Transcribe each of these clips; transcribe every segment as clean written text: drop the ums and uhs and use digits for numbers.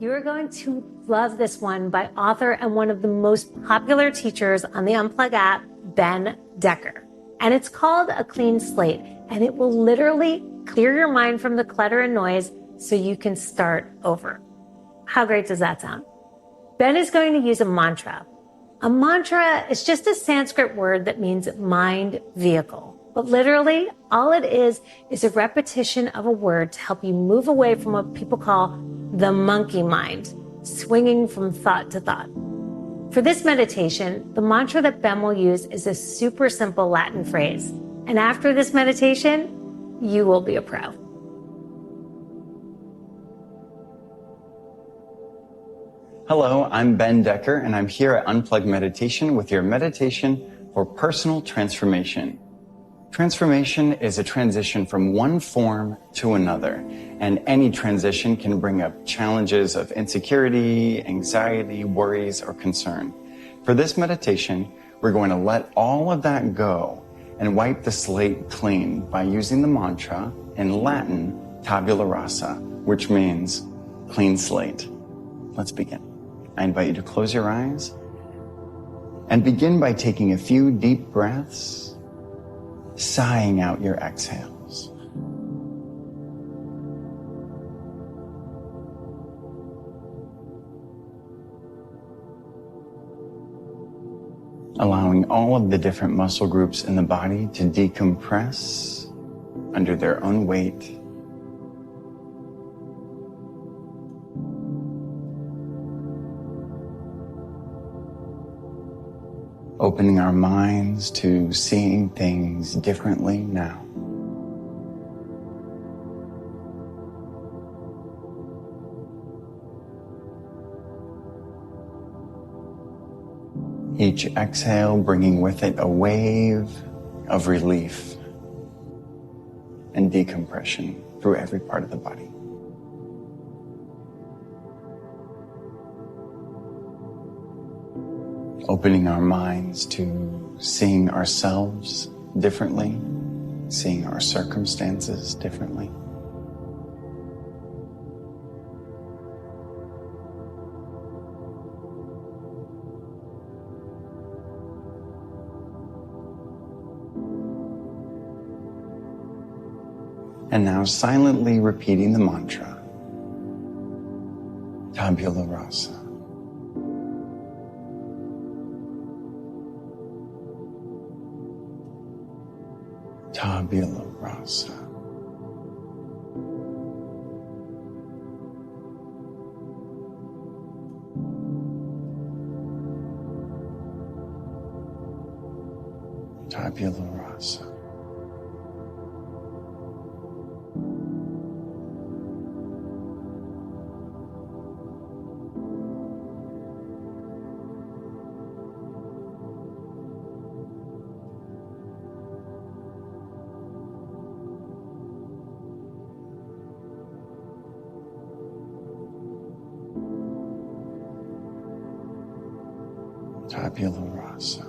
You are going to love this one by author and one of the most popular teachers on the Unplug app, Ben Decker. And it's called A Clean Slate, and it will literally clear your mind from the clutter and noise so you can start over. How great does that sound? Ben is going to use a mantra. A mantra is just a Sanskrit word that means mind vehicle. But literally, all it is a repetition of a word to help you move away from what people call the monkey mind, swinging from thought to thought. For this meditation, the mantra that Ben will use is a super simple Latin phrase. And after this meditation, you will be a pro. Hello, I'm Ben Decker, and I'm here at Unplugged Meditation with your meditation for personal transformation. Transformation is a transition from one form to another, and any transition can bring up challenges of insecurity, anxiety, worries, or concern. For this meditation, we're going to let all of that go and wipe the slate clean by using the mantra in Latin, Tabula Rasa, which means clean slate. Let's begin. I invite you to close your eyes and begin by taking a few deep breaths, sighing out your exhales. Allowing all of the different muscle groups in the body to decompress under their own weight. Opening our minds to seeing things differently now. Each exhale bringing with it a wave of relief and decompression through every part of the body. Opening our minds to seeing ourselves differently, seeing our circumstances differently. And now silently repeating the mantra, Tabula Rasa. Tabula Rasa. Tabula Rasa. Tabula Rasa.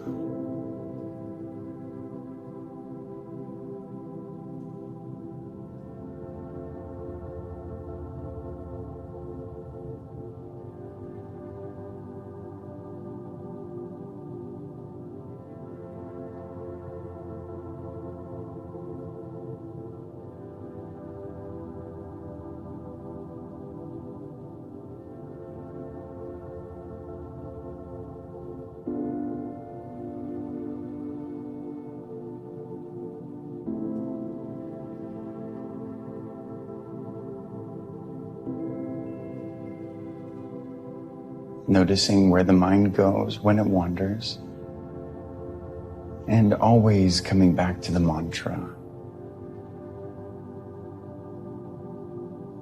Noticing where the mind goes when it wanders, and always coming back to the mantra,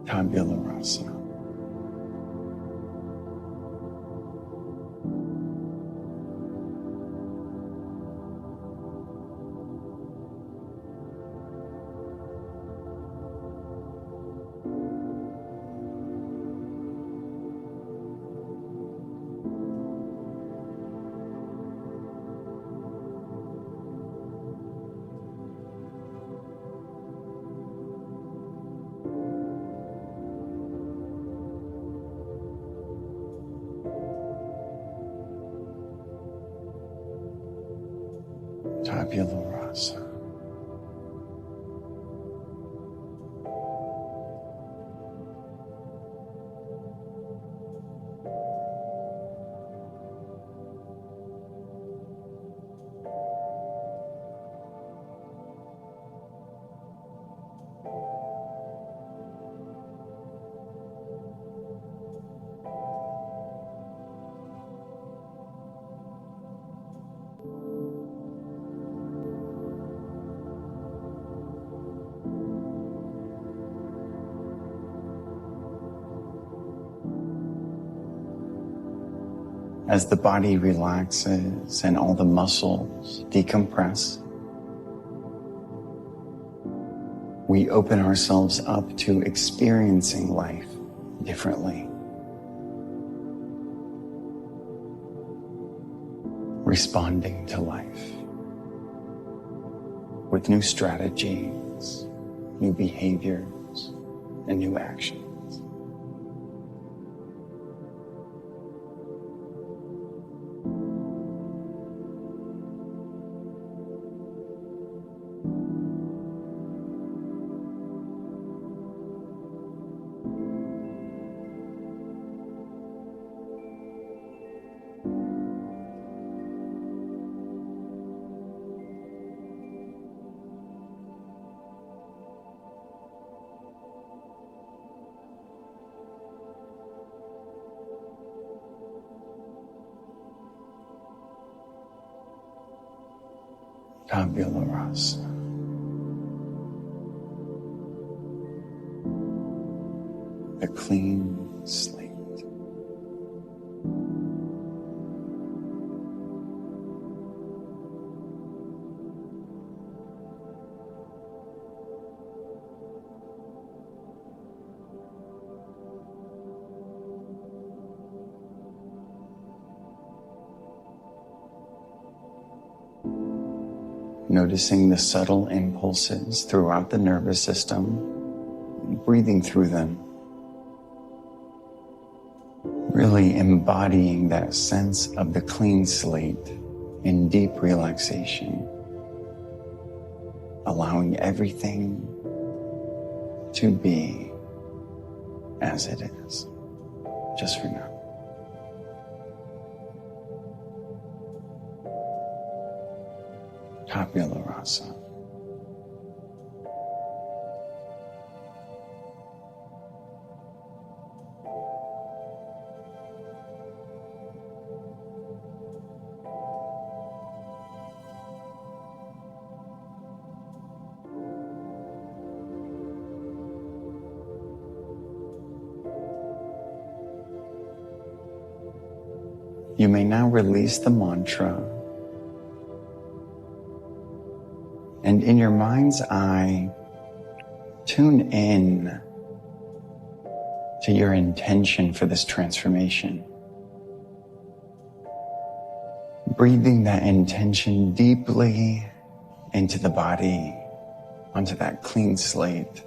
Tabula Rasa. Tabula Rasa. As the body relaxes and all the muscles decompress, we open ourselves up to experiencing life differently, responding to life with new strategies, new behaviors, and new actions. Tabula Rasa. A clean slate. Noticing the subtle impulses throughout the nervous system, breathing through them, really embodying that sense of the clean slate in deep relaxation, allowing everything to be as it is, just for now. Tabula Rasa. You may now release the mantra, and in your mind's eye, tune in to your intention for this transformation. Breathing that intention deeply into the body, onto that clean slate.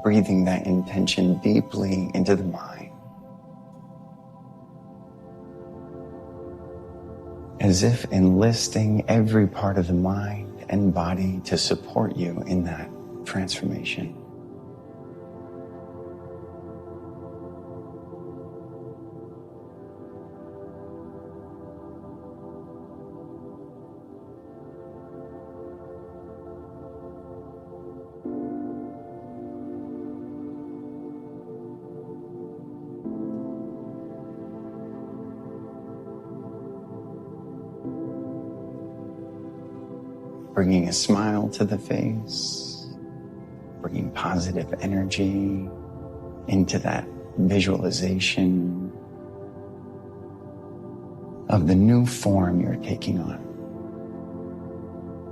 Breathing that intention deeply into the mind. As if enlisting every part of the mind and body to support you in that transformation. Bringing a smile to the face, bringing positive energy into that visualization of the new form you're taking on.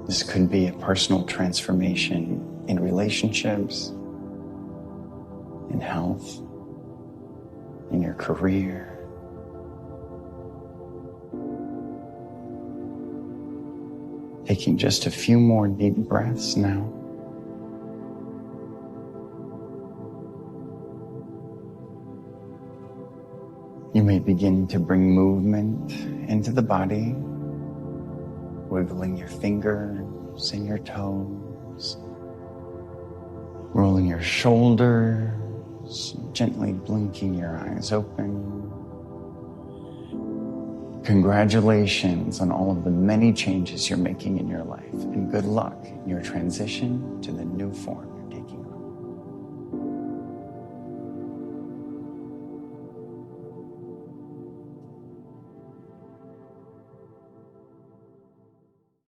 This could be a personal transformation in relationships, in health, in your career. Taking just a few more deep breaths now. You may begin to bring movement into the body, wiggling your fingers and your toes, rolling your shoulders, gently blinking your eyes open. Congratulations on all of the many changes you're making in your life, and good luck in your transition to the new form.